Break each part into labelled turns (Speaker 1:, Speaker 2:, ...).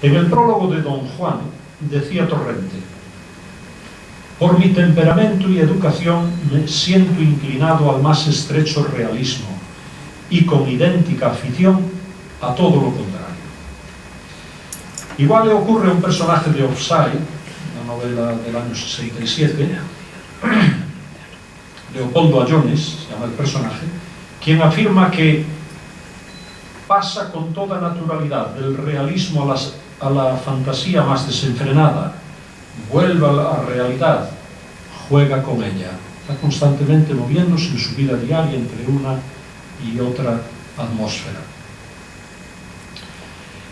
Speaker 1: En el prólogo de Don Juan decía Torrente: por mi temperamento y educación me siento inclinado al más estrecho realismo y con idéntica afición a todo lo contrario. Igual le ocurre a un personaje de Offside, una novela del año 67, Leopoldo Ayones, se llama el personaje, quien afirma que pasa con toda naturalidad del realismo a la fantasía más desenfrenada, vuelve a la realidad, juega con ella, está constantemente moviéndose en su vida diaria entre una y otra atmósfera.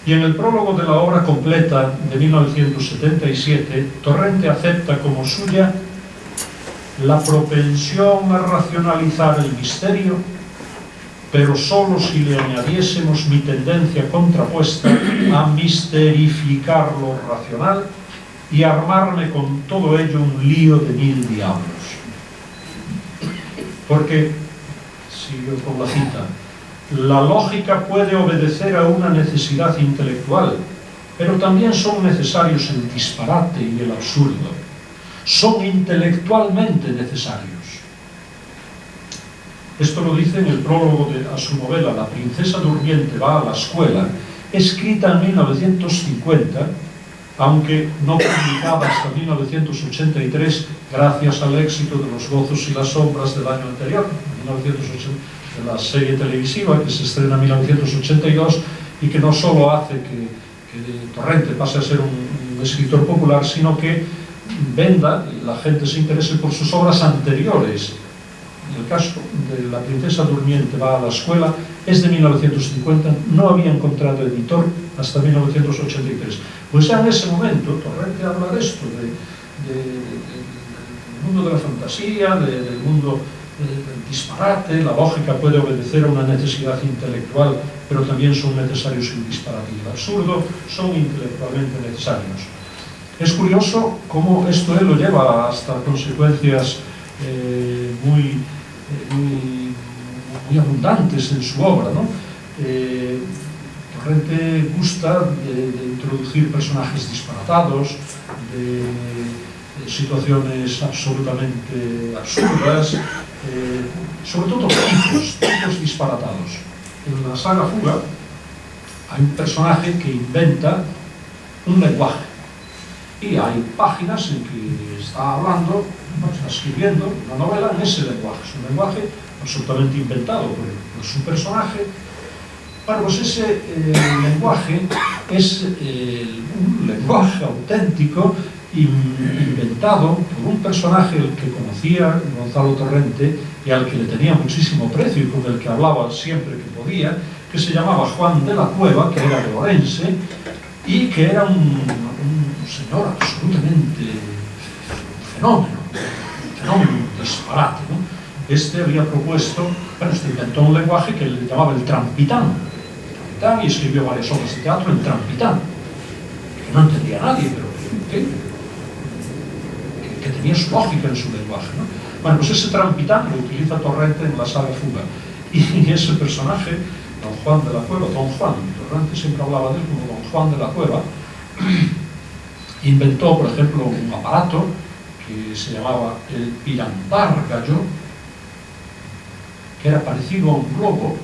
Speaker 1: Y en el prólogo de la obra completa de 1977, Torrente acepta como suya la propensión a racionalizar el misterio, pero solo si le añadiésemos mi tendencia contrapuesta a misterificar lo racional y armarme con todo ello un lío de 1000 diablos. Porque, sigo con la cita, la lógica puede obedecer a una necesidad intelectual, pero también son necesarios el disparate y el absurdo. Son intelectualmente necesarios. Esto lo dice en el prólogo a su novela La princesa durmiente va a la escuela, escrita en 1950, aunque no publicada hasta 1983, gracias al éxito de Los gozos y las sombras del año anterior, 1980, de la serie televisiva que se estrena en 1982 y que no solo hace que Torrente pase a ser un escritor popular, sino que venda y la gente se interese por sus obras anteriores. En el caso de La princesa durmiente va a la escuela es de 1950, no había encontrado editor hasta 1983. Pues ya en ese momento Torrente habla de esto, del mundo de la fantasía, del mundo del disparate. La lógica puede obedecer a una necesidad intelectual, pero también son necesarios el disparate y el absurdo, son intelectualmente necesarios. Es curioso cómo esto él lo lleva hasta consecuencias muy abundantes en su obra, ¿no? Torrente gusta de introducir personajes disparatados, de situaciones absolutamente absurdas, sobre todo tipos disparatados. En la saga Fuga hay un personaje que inventa un lenguaje y hay páginas en que está hablando, está escribiendo una novela en ese lenguaje. Es un lenguaje absolutamente inventado por su personaje. Bueno, pues ese lenguaje es un lenguaje auténtico inventado por un personaje al que conocía Gonzalo Torrente y al que le tenía muchísimo precio y con el que hablaba siempre que podía, que se llamaba Juan de la Cueva, que era de Orense y que era un señor absolutamente fenómeno, disparate, ¿no? Este había propuesto, bueno, este inventó un lenguaje que le llamaba el trampitán, y escribió varias obras de teatro en trampitán, que no entendía nadie, pero que tenía su lógica en su lenguaje, ¿no? Bueno, pues ese trampitán lo utiliza Torrente en la saga Fuga, y ese personaje, Don Juan de la Cueva, Don Juan, Torrente siempre hablaba de él como Don Juan de la Cueva, inventó, por ejemplo, un aparato que se llamaba el pirandárgallo, que era parecido a un globo,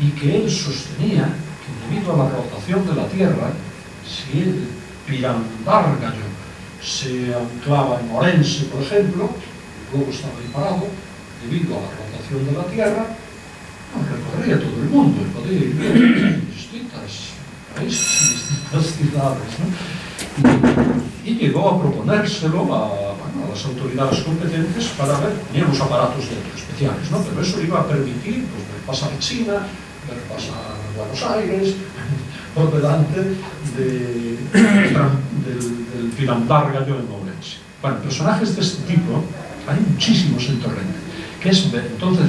Speaker 1: y que él sostenía que debido a la rotación de la Tierra, si el pirandárgallo se anclaba en Orense, por ejemplo, el globo estaba ahí parado, debido a la rotación de la Tierra, recorría todo el mundo y podía ir en distintos países y distintas ciudades, ¿no? Y llegó a proponérselo a las autoridades competentes para ver, tenía unos aparatos especiales, ¿no? Pero eso iba a permitir pues, ver pasar China, ver pasar Buenos Aires, por delante del pirandárgallo en Ourense. Bueno, personajes de este tipo hay muchísimos en Torrente, que entonces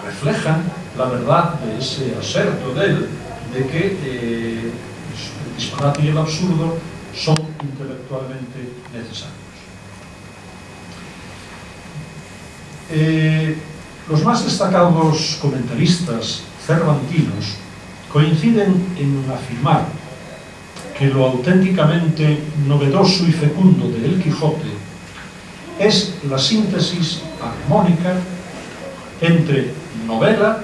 Speaker 1: reflejan la verdad de ese aserto de él, de que el disparate y el absurdo son intelectualmente necesarios. Los más destacados comentaristas cervantinos coinciden en afirmar que lo auténticamente novedoso y fecundo de El Quijote es la síntesis armónica entre novela,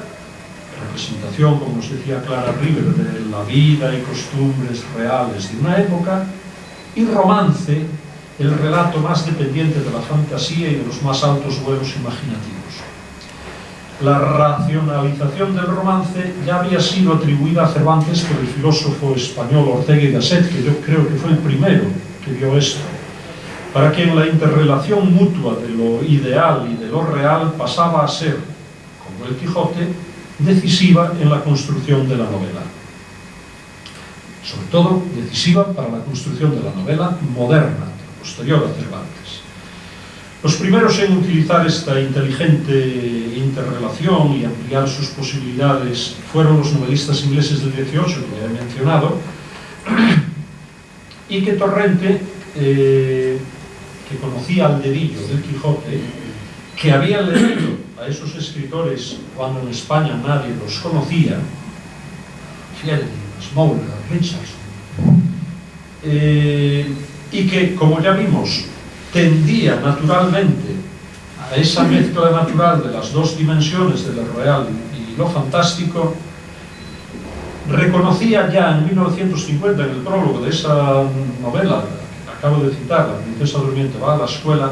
Speaker 1: representación, como nos decía Clara River, de la vida y costumbres reales de una época, y romance, el relato más dependiente de la fantasía y de los más altos vuelos imaginativos. La racionalización del romance ya había sido atribuida a Cervantes por el filósofo español Ortega y Gasset, que yo creo que fue el primero que vio esto, para quien la interrelación mutua de lo ideal y de lo real pasaba a ser, como El Quijote, decisiva en la construcción de la novela. Sobre todo, decisiva para la construcción de la novela moderna, posterior a Cervantes. Los primeros en utilizar esta inteligente interrelación y ampliar sus posibilidades fueron los novelistas ingleses del XVIII, que ya he mencionado, y que Torrente, que conocía al dedillo del Quijote, que había leído a esos escritores cuando en España nadie los conocía, Fielding, Smollett, Richardson, y que, como ya vimos, tendía naturalmente a esa mezcla natural de las dos dimensiones de lo real y lo fantástico, reconocía ya en 1950, en el prólogo de esa novela que acabo de citar, La princesa durmiente va a la escuela,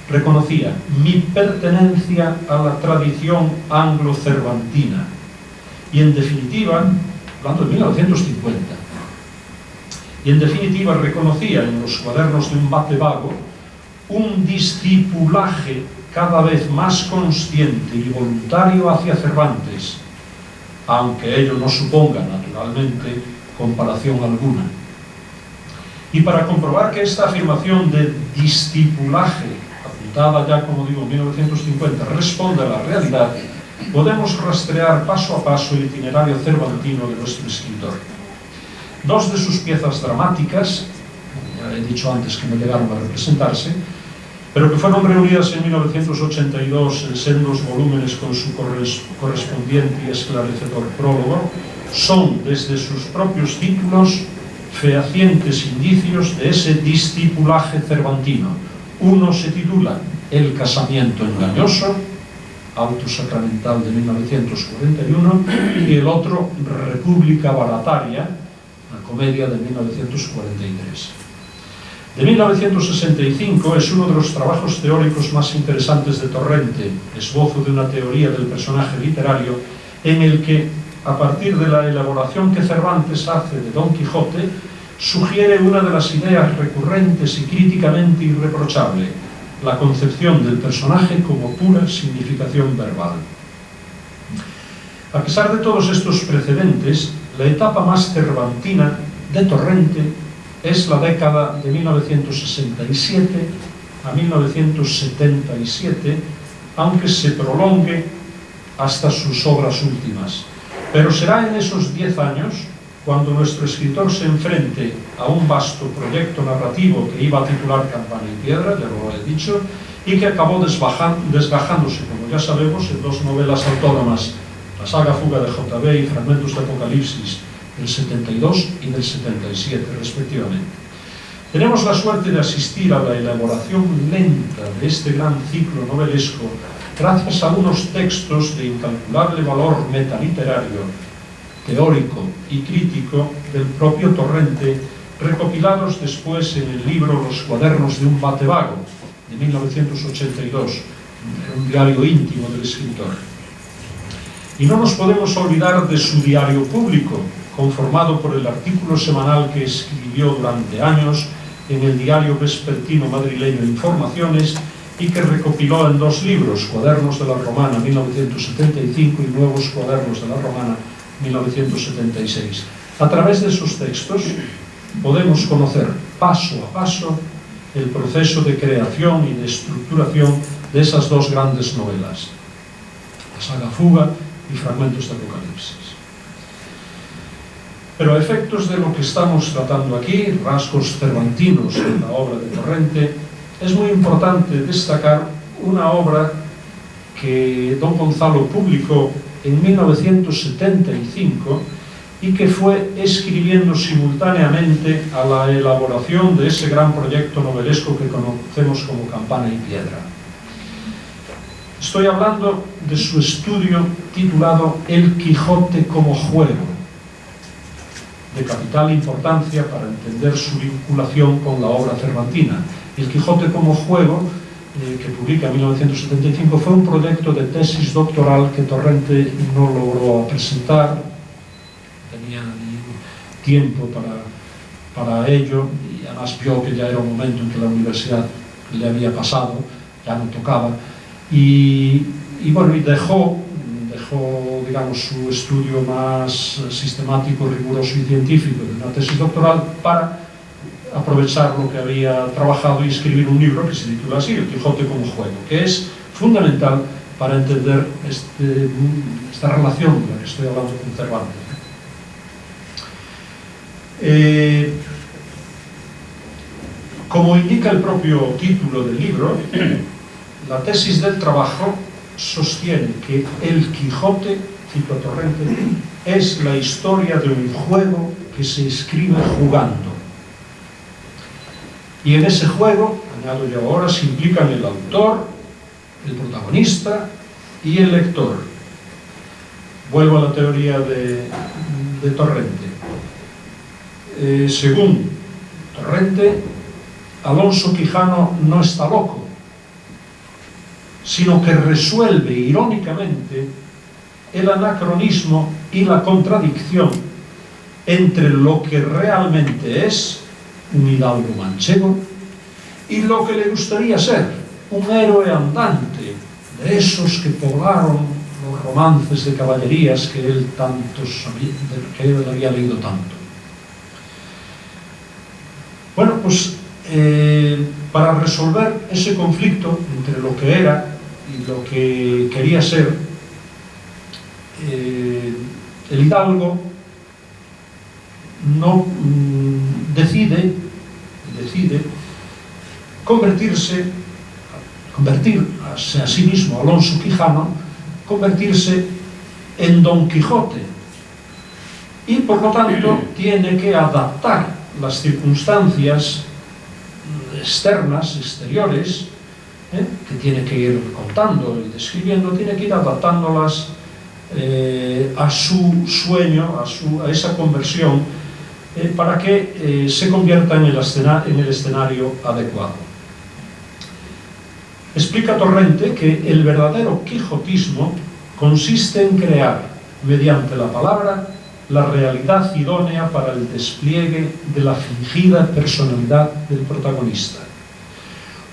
Speaker 1: reconocía mi pertenencia a la tradición anglo-cervantina. Y en definitiva, hablando de 1950, y en definitiva reconocía en los cuadernos de un bate vago un discipulaje cada vez más consciente y voluntario hacia Cervantes, aunque ello no suponga, naturalmente, comparación alguna. Y para comprobar que esta afirmación de discipulaje, apuntada ya, como digo, en 1950, responde a la realidad, podemos rastrear paso a paso el itinerario cervantino de nuestro escritor. Dos de sus piezas dramáticas, ya he dicho antes que no llegaron a representarse, pero que fueron reunidas en 1982 en sendos volúmenes con su correspondiente y esclarecedor prólogo, son, desde sus propios títulos, fehacientes indicios de ese discipulaje cervantino. Uno se titula El casamiento engañoso, auto sacramental de 1941, y el otro República barataria, una comedia de 1943. De 1965 es uno de los trabajos teóricos más interesantes de Torrente, esbozo de una teoría del personaje literario, en el que, a partir de la elaboración que Cervantes hace de Don Quijote, sugiere una de las ideas recurrentes y críticamente irreprochable, la concepción del personaje como pura significación verbal. A pesar de todos estos precedentes, la etapa más cervantina de Torrente es la década de 1967 a 1977, aunque se prolongue hasta sus obras últimas. Pero será en esos 10 años cuando nuestro escritor se enfrente a un vasto proyecto narrativo que iba a titular Campana y Piedra, ya lo he dicho, y que acabó desgajándose, como ya sabemos, en dos novelas autónomas, la saga Fuga de J.B. y Fragmentos de Apocalipsis, del 72 y del 77, respectivamente. Tenemos la suerte de asistir a la elaboración lenta de este gran ciclo novelesco gracias a unos textos de incalculable valor metaliterario, teórico y crítico del propio Torrente, recopilados después en el libro Los cuadernos de un bate vago, de 1982, un diario íntimo del escritor. Y no nos podemos olvidar de su diario público, conformado por el artículo semanal que escribió durante años en el diario vespertino madrileño Informaciones y que recopiló en dos libros, Cuadernos de la Romana 1975 y Nuevos Cuadernos de la Romana 1976. A través de esos textos podemos conocer paso a paso el proceso de creación y de estructuración de esas dos grandes novelas, la saga Fuga y Fragmentos de Apocalipsis. Pero a efectos de lo que estamos tratando aquí, rasgos cervantinos en la obra de Torrente, es muy importante destacar una obra que don Gonzalo publicó en 1975 y que fue escribiendo simultáneamente a la elaboración de ese gran proyecto novelesco que conocemos como Campana y Piedra. Estoy hablando de su estudio titulado El Quijote como juego, de capital importancia para entender su vinculación con la obra cervantina. El Quijote como juego, que publica en 1975, fue un proyecto de tesis doctoral que Torrente no logró presentar, tenía tiempo para ello, y además vio que ya era un momento en que la universidad le había pasado, ya no tocaba, y bueno, y dejó, digamos, su estudio más sistemático, riguroso y científico de una tesis doctoral para aprovechar lo que había trabajado y escribir un libro que se titula así, El Quijote como juego, que es fundamental para entender esta relación de la que estoy hablando con Cervantes. Como indica el propio título del libro, la tesis del trabajo sostiene que El Quijote, cito a Torrente, es la historia de un juego que se escribe jugando. Y en ese juego, añado yo ahora, se implican el autor, el protagonista y el lector. Vuelvo a la teoría de Torrente. Según Torrente, Alonso Quijano no está loco, sino que resuelve irónicamente el anacronismo y la contradicción entre lo que realmente es un hidalgo manchego y lo que le gustaría ser, un héroe andante, de esos que poblaron los romances de caballerías que él había leído tanto. Bueno, pues para resolver ese conflicto entre lo que era y lo que quería ser, el hidalgo no decide convertirse a sí mismo, Alonso Quijano, convertirse en Don Quijote, y por lo tanto tiene que adaptar las circunstancias externas, exteriores, que tiene que ir contando y describiendo, tiene que ir adaptándolas a su sueño, a esa conversión, para que se convierta en el escenario adecuado. Explica Torrente que el verdadero quijotismo consiste en crear, mediante la palabra, la realidad idónea para el despliegue de la fingida personalidad del protagonista.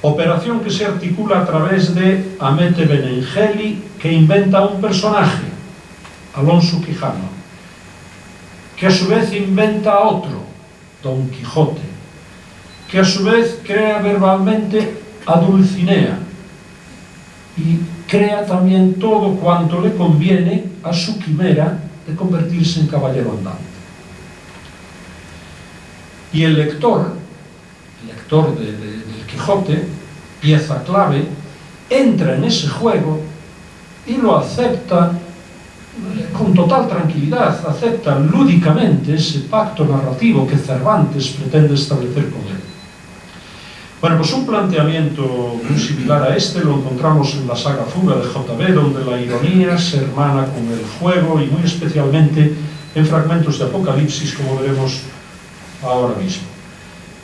Speaker 1: Operación que se articula a través de Amete Benengeli, que inventa un personaje, Alonso Quijano, que a su vez inventa a otro, Don Quijote, que a su vez crea verbalmente a Dulcinea y crea también todo cuanto le conviene a su quimera de convertirse en caballero andante. Y el lector del Quijote, pieza clave, entra en ese juego y lo acepta con total tranquilidad, acepta lúdicamente ese pacto narrativo que Cervantes pretende establecer con él. Bueno, pues un planteamiento muy similar a este lo encontramos en la saga Fuga de J.B., donde la ironía se hermana con el juego y muy especialmente en fragmentos de Apocalipsis, como veremos ahora mismo.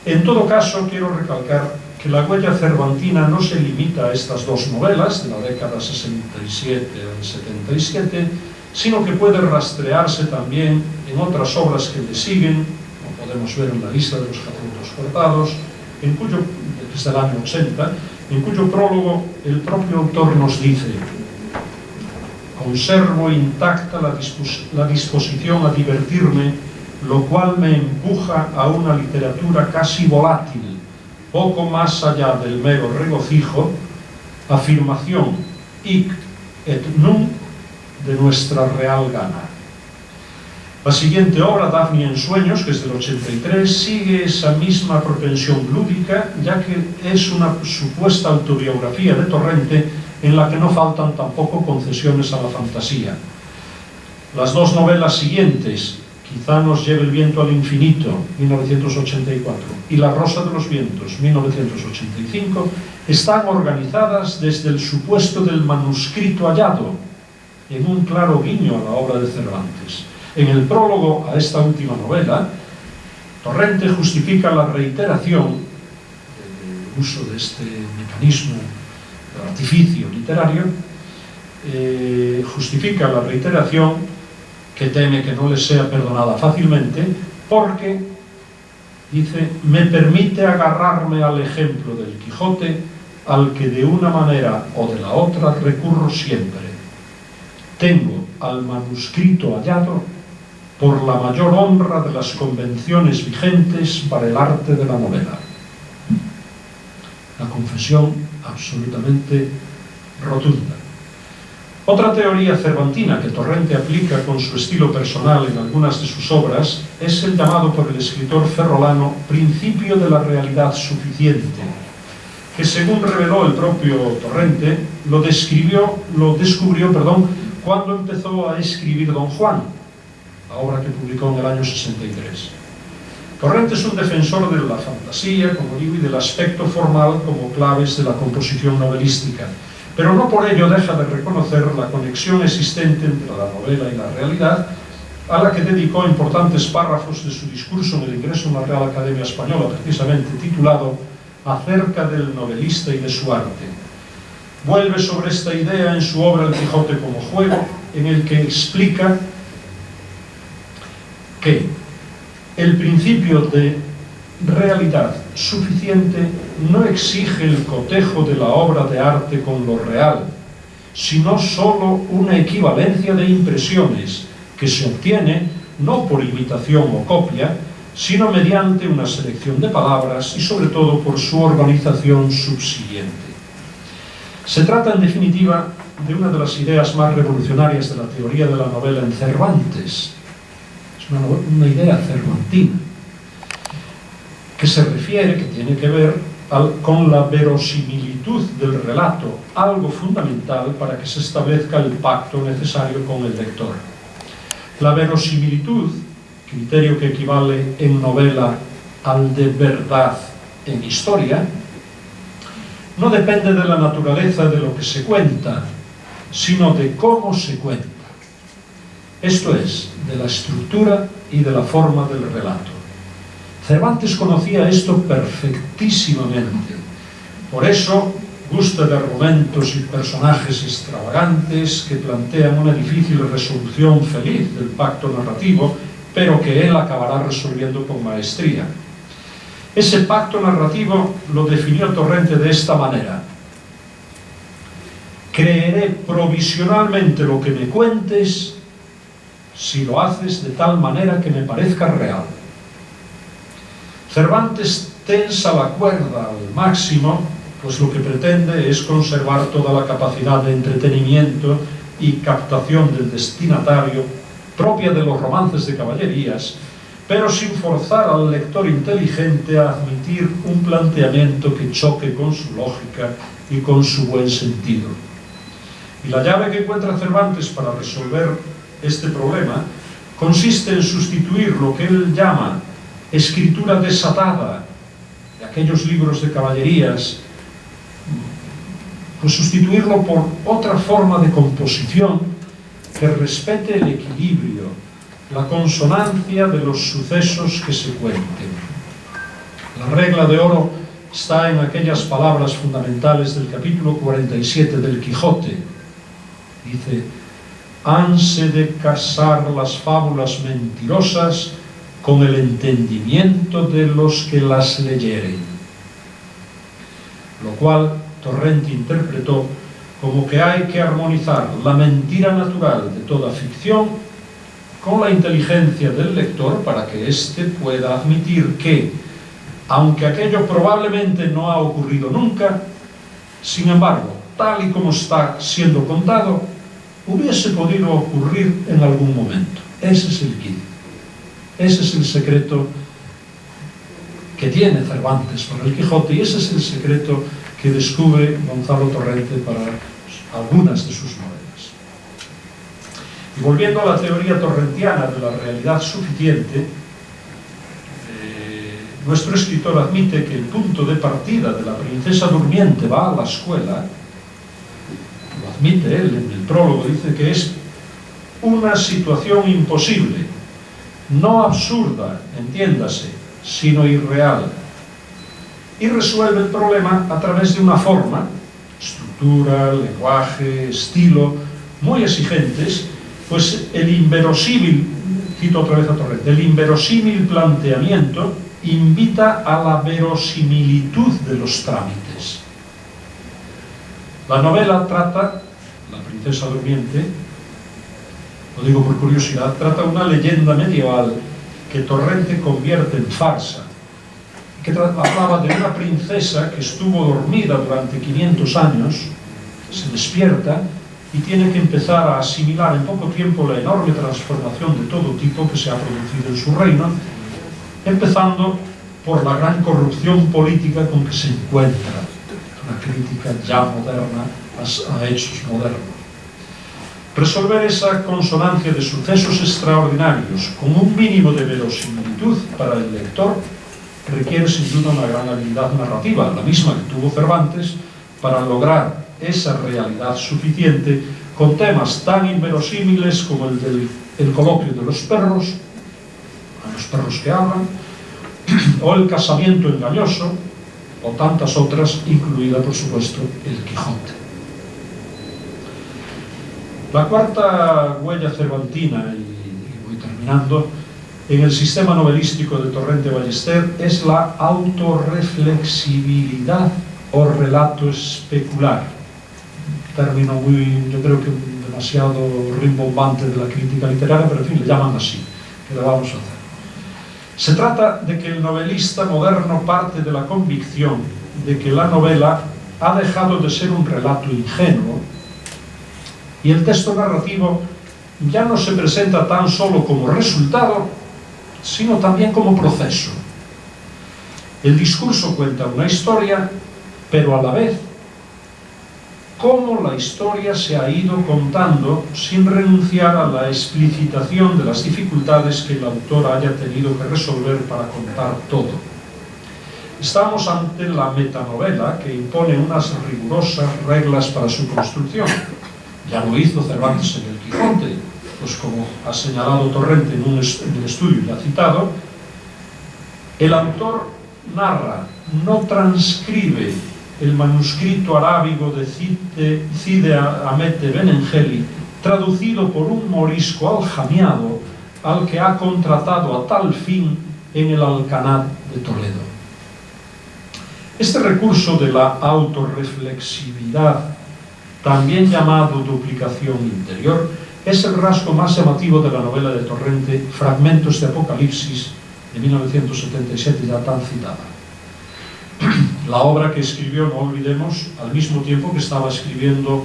Speaker 1: En todo caso, quiero recalcar que la huella cervantina no se limita a estas dos novelas, de la década 67 al 77, sino que puede rastrearse también en otras obras que le siguen, como podemos ver en la lista de los capítulos cortados, desde el año 80, en cuyo prólogo el propio autor nos dice: conservo intacta la disposición a divertirme, lo cual me empuja a una literatura casi volátil, poco más allá del mero regocijo, afirmación hic et nunc de nuestra real gana. La siguiente obra, Dafne en sueños, que es del 83, sigue esa misma propensión lúdica, ya que es una supuesta autobiografía de Torrente en la que no faltan tampoco concesiones a la fantasía. Las dos novelas siguientes, Quizá nos lleve el viento al infinito, 1984, y La rosa de los vientos, 1985, están organizadas desde el supuesto del manuscrito hallado, en un claro guiño a la obra de Cervantes. En el prólogo a esta última novela, Torrente justifica la reiteración, el uso de este mecanismo de artificio literario, justifica la reiteración que teme que no le sea perdonada fácilmente, porque, dice, me permite agarrarme al ejemplo del Quijote, al que de una manera o de la otra recurro siempre. Tengo al manuscrito hallado por la mayor honra de las convenciones vigentes para el arte de la novela. La confesión absolutamente rotunda. Otra teoría cervantina que Torrente aplica con su estilo personal en algunas de sus obras es el llamado por el escritor ferrolano principio de la realidad suficiente, que según reveló el propio Torrente, lo descubrió, cuando empezó a escribir Don Juan, la obra que publicó en el año 63. Torrente es un defensor de la fantasía, como digo, y del aspecto formal como claves de la composición novelística, pero no por ello deja de reconocer la conexión existente entre la novela y la realidad, a la que dedicó importantes párrafos de su discurso en el ingreso en la Real Academia Española, precisamente titulado Acerca del novelista y de su arte. Vuelve sobre esta idea en su obra El Quijote como juego, en el que explica que el principio de realidad suficiente no exige el cotejo de la obra de arte con lo real, sino sólo una equivalencia de impresiones que se obtiene no por imitación o copia, sino mediante una selección de palabras y sobre todo por su organización subsiguiente. Se trata en definitiva de una de las ideas más revolucionarias de la teoría de la novela en Cervantes. Es una idea cervantina, que se refiere, que tiene que ver con la verosimilitud del relato, algo fundamental para que se establezca el pacto necesario con el lector. La verosimilitud, criterio que equivale en novela al de verdad en historia, no depende de la naturaleza de lo que se cuenta, sino de cómo se cuenta. Esto es, de la estructura y de la forma del relato. Cervantes conocía esto perfectísimamente. Por eso gusta de argumentos y personajes extravagantes que plantean una difícil resolución feliz del pacto narrativo, pero que él acabará resolviendo con maestría. Ese pacto narrativo lo definió Torrente de esta manera: creeré provisionalmente lo que me cuentes si lo haces de tal manera que me parezca real. Cervantes tensa la cuerda al máximo, pues lo que pretende es conservar toda la capacidad de entretenimiento y captación del destinatario propia de los romances de caballerías, pero sin forzar al lector inteligente a admitir un planteamiento que choque con su lógica y con su buen sentido. Y la llave que encuentra Cervantes para resolver este problema consiste en sustituir lo que él llama escritura desatada de aquellos libros de caballerías, pues sustituirlo por otra forma de composición que respete el equilibrio, la consonancia de los sucesos que se cuenten. La regla de oro está en aquellas palabras fundamentales del capítulo 47 del Quijote. Dice: hanse de casar las fábulas mentirosas con el entendimiento de los que las leyeren. Lo cual Torrente interpretó como que hay que armonizar la mentira natural de toda ficción con la inteligencia del lector para que éste pueda admitir que, aunque aquello probablemente no ha ocurrido nunca, sin embargo, tal y como está siendo contado, hubiese podido ocurrir en algún momento. Ese es el kit. Ese es el secreto que tiene Cervantes para el Quijote, y ese es el secreto que descubre Gonzalo Torrente para algunas de sus novelas. Y volviendo a la teoría torrentiana de la realidad suficiente, nuestro escritor admite que el punto de partida de la princesa durmiente va a la escuela, lo admite él en el prólogo, dice que es una situación imposible, no absurda, entiéndase, sino irreal. Y resuelve el problema a través de una forma, estructura, lenguaje, estilo, muy exigentes, pues el inverosímil, cito otra vez a Torrente, el inverosímil planteamiento invita a la verosimilitud de los trámites. La novela trata, La princesa durmiente, lo digo por curiosidad, trata una leyenda medieval que Torrente convierte en farsa, que hablaba de una princesa que estuvo dormida durante 500 años, se despierta y tiene que empezar a asimilar en poco tiempo la enorme transformación de todo tipo que se ha producido en su reino, empezando por la gran corrupción política con que se encuentra, una crítica ya moderna a hechos modernos. Resolver esa consonancia de sucesos extraordinarios con un mínimo de verosimilitud para el lector requiere sin duda una gran habilidad narrativa, la misma que tuvo Cervantes, para lograr esa realidad suficiente con temas tan inverosímiles como el del coloquio de los perros, a los perros que hablan, o el casamiento engañoso, o tantas otras, incluida por supuesto el Quijote. La cuarta huella cervantina, y voy terminando, en el sistema novelístico de Torrente Ballester es la autorreflexibilidad o relato especular. Término muy, yo creo que demasiado rimbombante de la crítica literaria, pero en fin, le llaman así, que le vamos a hacer. Se trata de que el novelista moderno parte de la convicción de que la novela ha dejado de ser un relato ingenuo y el texto narrativo ya no se presenta tan solo como resultado, sino también como proceso. El discurso cuenta una historia, pero a la vez cómo la historia se ha ido contando sin renunciar a la explicitación de las dificultades que el autor haya tenido que resolver para contar todo. Estamos ante la metanovela que impone unas rigurosas reglas para su construcción. Ya lo hizo Cervantes en el Quijote, pues como ha señalado Torrente en el estudio ya citado, el autor narra, no transcribe el manuscrito arábigo de Cide Hamete Benengeli, traducido por un morisco aljamiado al que ha contratado a tal fin en el Alcaná de Toledo. Este recurso de la autorreflexividad, también llamado duplicación interior, es el rasgo más llamativo de la novela de Torrente, Fragmentos de Apocalipsis, de 1977, ya tan citada. La obra que escribió, no olvidemos, al mismo tiempo que estaba escribiendo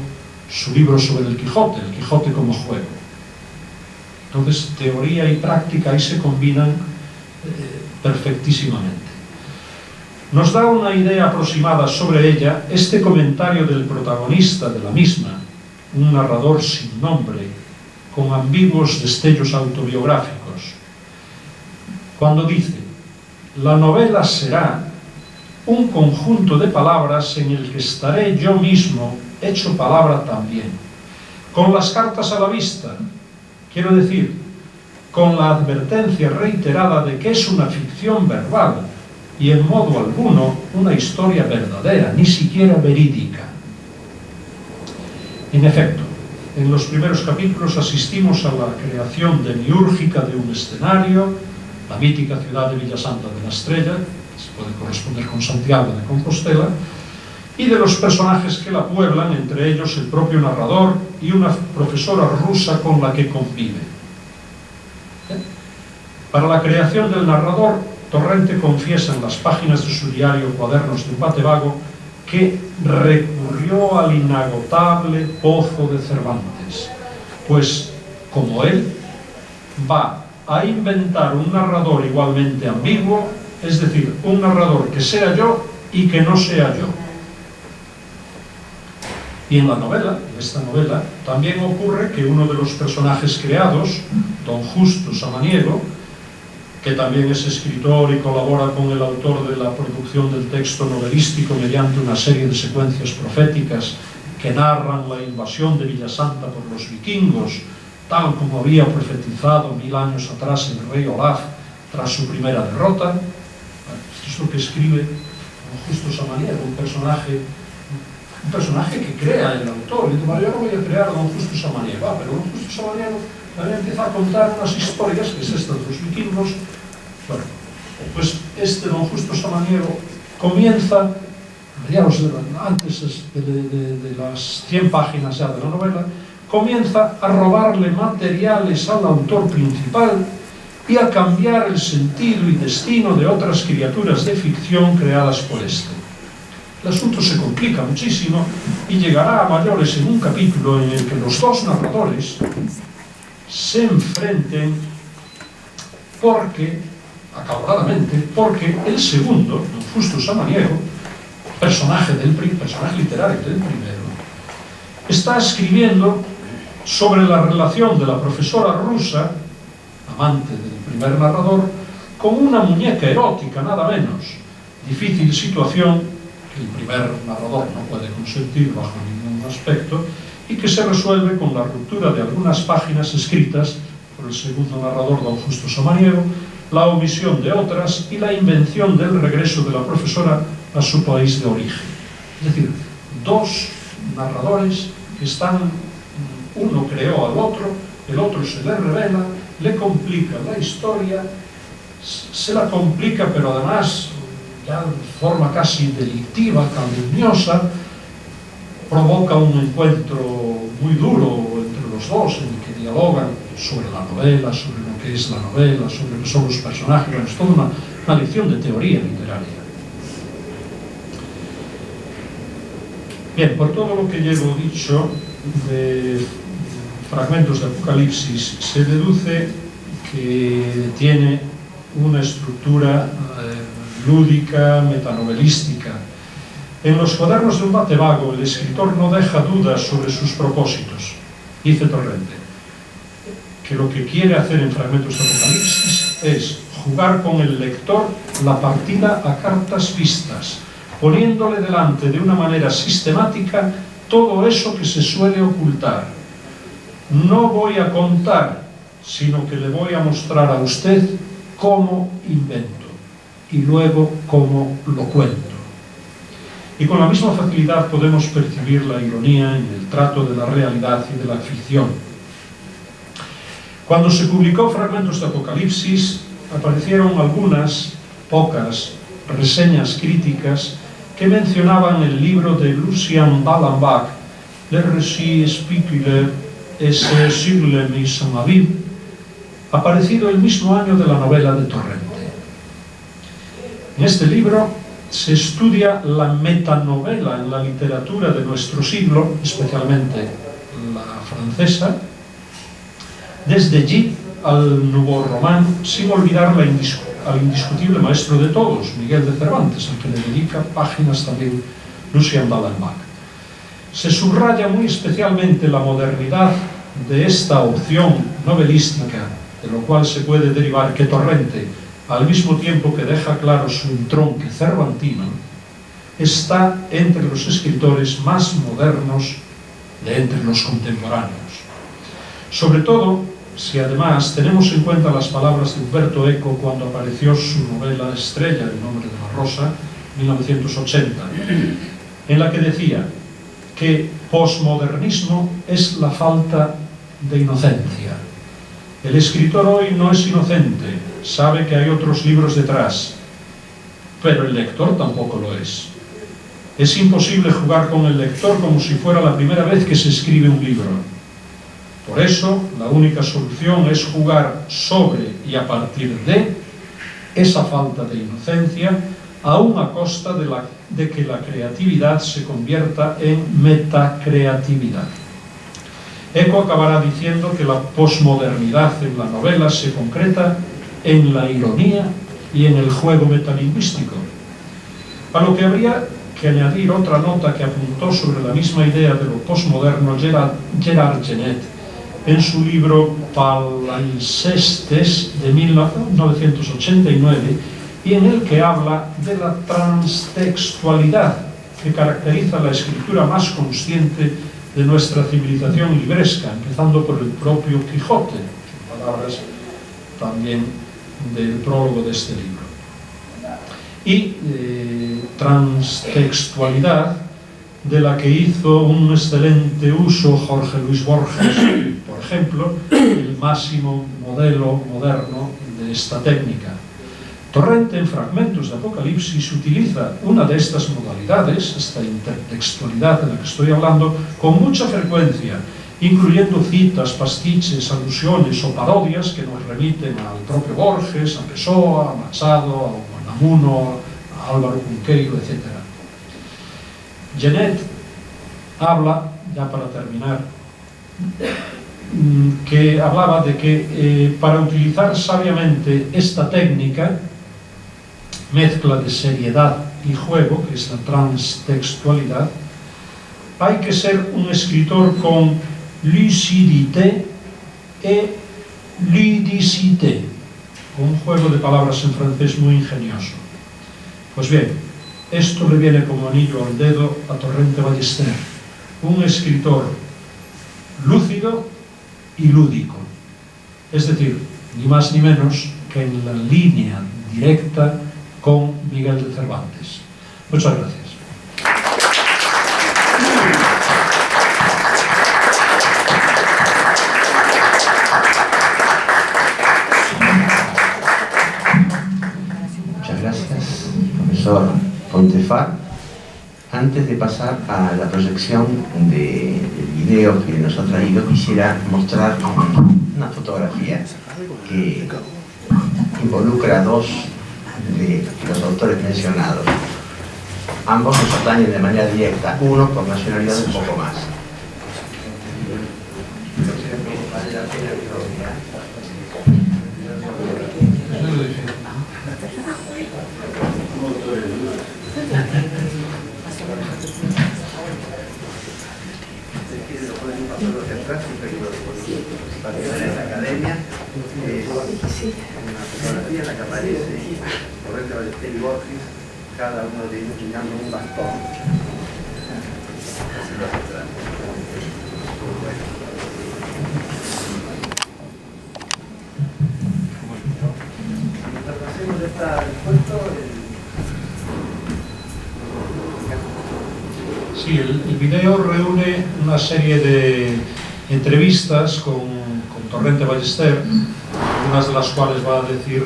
Speaker 1: su libro sobre el Quijote como juego. Entonces, teoría y práctica ahí se combinan perfectísimamente. Nos da una idea aproximada sobre ella este comentario del protagonista de la misma, un narrador sin nombre, con ambiguos destellos autobiográficos, cuando dice: la novela será un conjunto de palabras en el que estaré yo mismo hecho palabra también, con las cartas a la vista, quiero decir, con la advertencia reiterada de que es una ficción verbal y en modo alguno una historia verdadera, ni siquiera verídica. En efecto, en los primeros capítulos asistimos a la creación demiúrgica de un escenario, la mítica ciudad de Villasanta de la Estrella, que se puede corresponder con Santiago de Compostela, y de los personajes que la pueblan, entre ellos el propio narrador y una profesora rusa con la que convive. Para la creación del narrador, Torrente confiesa en las páginas de su diario Cuadernos de un Bate Vago que recurrió al inagotable pozo de Cervantes, pues, como él, va a inventar un narrador igualmente ambiguo, es decir, un narrador que sea yo y que no sea yo. Y en esta novela, también ocurre que uno de los personajes creados, don Justo Samaniego, que también es escritor y colabora con el autor de la producción del texto novelístico mediante una serie de secuencias proféticas que narran la invasión de Villasanta por los vikingos, tal como había profetizado 1000 años atrás el rey Olaf tras su primera derrota. Esto es lo que escribe don Justo Samaniego, un personaje que crea el autor. Y dice, yo no voy a crear a don Justo Samaniego, pero don Justo Samaniego también empieza a contar unas historias, que es esta de los vikingos. Bueno, pues este don Justo Samaniego comienza, antes de las 100 páginas ya de la novela, comienza a robarle materiales al autor principal y a cambiar el sentido y destino de otras criaturas de ficción creadas por este. El asunto se complica muchísimo y llegará a mayores en un capítulo en el que los dos narradores se enfrenten acaloradamente, porque el segundo, don Justo Samaniego, personaje literario del primero, está escribiendo sobre la relación de la profesora rusa, amante del primer narrador, con una muñeca erótica, nada menos. Difícil situación que el primer narrador no puede consentir bajo ningún aspecto y que se resuelve con la ruptura de algunas páginas escritas por el segundo narrador, don Justo Samaniego, la omisión de otras y la invención del regreso de la profesora a su país de origen. Es decir, dos narradores que están, uno creó al otro, el otro se le revela, le complica la historia, se la complica, pero además ya de forma casi delictiva, calumniosa, provoca un encuentro muy duro entre los dos, en el que dialogan sobre la novela, sobre lo que es la novela, sobre lo que son los personajes. Es toda una lección de teoría literaria. Bien, por todo lo que llevo dicho de fragmentos de Apocalipsis, se deduce que tiene una estructura lúdica, metanovelística. En los cuadernos de un bate vago, el escritor no deja dudas sobre sus propósitos. Dice Torrente que lo que quiere hacer en Fragmentos de Apocalipsis es jugar con el lector la partida a cartas vistas, poniéndole delante de una manera sistemática todo eso que se suele ocultar. No voy a contar, sino que le voy a mostrar a usted cómo invento y luego cómo lo cuento. Y con la misma facilidad podemos percibir la ironía en el trato de la realidad y de la ficción. Cuando se publicó Fragmentos de Apocalipsis, aparecieron algunas, pocas, reseñas críticas que mencionaban el libro de Lucien Ballenbach, Le récit spéculaire et sur le mise en abîme, aparecido el mismo año de la novela de Torrente. En este libro se estudia la metanovela en la literatura de nuestro siglo, especialmente la francesa, desde Gide al Nouveau Roman, sin olvidar al indiscutible maestro de todos, Miguel de Cervantes, al que le dedica páginas también Lucien Ballenbach. Se subraya muy especialmente la modernidad de esta opción novelística, de lo cual se puede derivar que Torrente, al mismo tiempo que deja claro su entronque cervantino, está entre los escritores más modernos de entre los contemporáneos. Sobre todo, si además tenemos en cuenta las palabras de Umberto Eco cuando apareció su novela estrella, El nombre de la rosa, 1980, en la que decía que posmodernismo es la falta de inocencia. El escritor hoy no es inocente, sabe que hay otros libros detrás, pero el lector tampoco lo es. Es imposible jugar con el lector como si fuera la primera vez que se escribe un libro. Por eso, la única solución es jugar sobre y a partir de esa falta de inocencia, aún a costa de que la creatividad se convierta en metacreatividad. Eco acabará diciendo que la posmodernidad en la novela se concreta en la ironía y en el juego metalingüístico, a lo que habría que añadir otra nota que apuntó sobre la misma idea de lo postmoderno Gerard Genet en su libro Palimpsestes de 1989, y en el que habla de la transtextualidad que caracteriza la escritura más consciente de nuestra civilización libresca, empezando por el propio Quijote, palabras también del prólogo de este libro. Y transtextualidad de la que hizo un excelente uso Jorge Luis Borges, por ejemplo, el máximo modelo moderno de esta técnica. Torrente, en Fragmentos de Apocalipsis, utiliza una de estas modalidades, esta intertextualidad de la que estoy hablando, con mucha frecuencia, incluyendo citas, pastiches, alusiones o parodias que nos remiten al propio Borges, a Pessoa, a Machado, a Unamuno, a Álvaro Cunqueiro, etc. Genet habla, ya para terminar, que hablaba de que para utilizar sabiamente esta técnica, mezcla de seriedad y juego, que es la transtextualidad, hay que ser un escritor con lucidité et ludicité, un juego de palabras en francés muy ingenioso. Pues bien, esto le viene como anillo al dedo a Torrente Ballester, un escritor lúcido y lúdico, es decir, ni más ni menos que en la línea directa con Miguel de Cervantes. Muchas gracias.
Speaker 2: Muchas gracias, profesor Pontefà. Antes de pasar a la proyección del video que nos ha traído, quisiera mostrar una fotografía que involucra a dos de los autores mencionados. Ambos nos atañen de manera directa, uno por nacionalidad un poco más.
Speaker 3: En la academia es una fotografía en la que aparece Torrente Ballester y Borges, cada uno de ellos guiando un bastón. Mientras pasemos de esta puesto,
Speaker 1: Sí, el video reúne una serie de entrevistas con Torrente Ballester, algunas de las cuales va a decir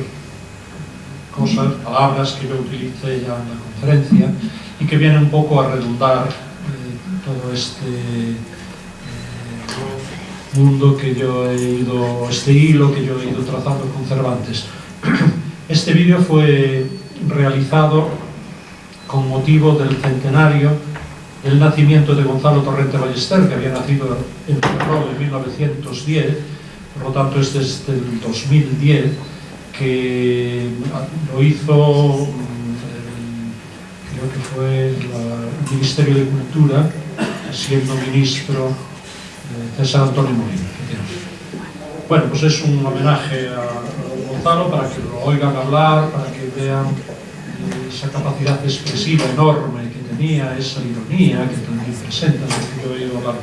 Speaker 1: cosas, palabras que yo utilicé ya en la conferencia y que vienen un poco a redundar todo este mundo que yo he ido, este hilo que yo he ido trazando con Cervantes. Este vídeo fue realizado con motivo del centenario del nacimiento de Gonzalo Torrente Ballester, que había nacido en Ferrol en 1910, por lo tanto es desde el 2010 que lo hizo, creo que fue el Ministerio de Cultura, siendo ministro César Antonio Molina. Bueno, pues es un homenaje a Gonzalo para que lo oigan hablar, para que vean esa capacidad expresiva enorme que tenía, esa ironía que también presenta, de lo que yo he ido hablando.